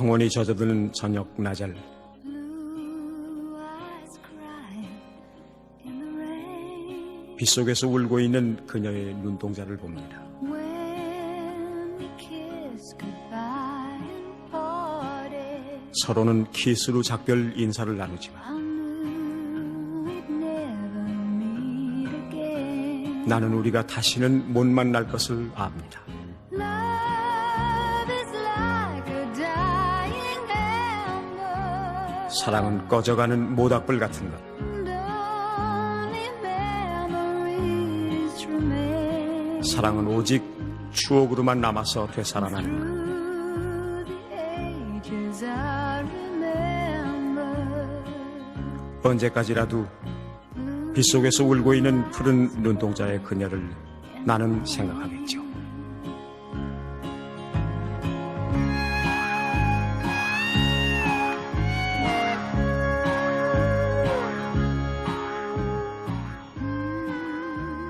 황혼이 젖어드는 저녁 낮을 빗속에서 울고 있는 그녀의 눈동자를 봅니다. 서로는 키스로 작별 인사를 나누지만 나는 우리가 다시는 못 만날 것을 압니다. 사랑은 꺼져가는 모닥불 같은 것. 사랑은 오직 추억으로만 남아서 되살아나는 것. 언제까지라도 빗속에서 울고 있는 푸른 눈동자의 그녀를 나는 생각하겠죠.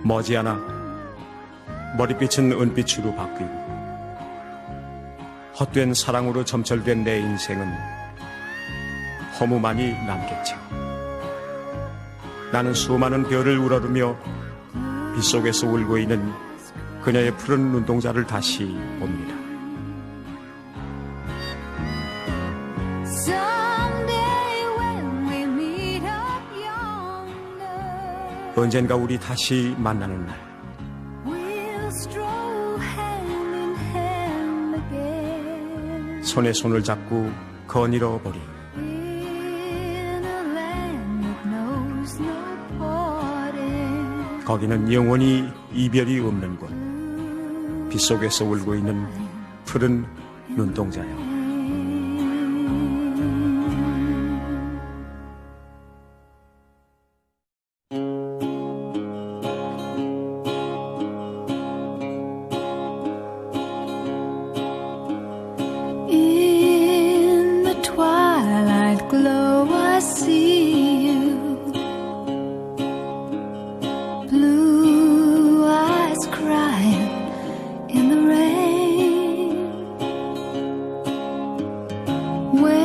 머지않아 머릿빛은 은빛으로 바뀌고 헛된 사랑으로 점철된 내 인생은 허무만이 남겠죠. 나는 수많은 별을 우러르며 빗속에서 울고 있는 그녀의 푸른 눈동자를 다시 봅니다. 언젠가 우리 다시 만나는 날 손에 손을 잡고 거닐어 보리. 거기는 영원히 이별이 없는 곳. 빗속에서 울고 있는 푸른 눈동자요. In the twilight glow I see you, blue eyes crying in the rain. When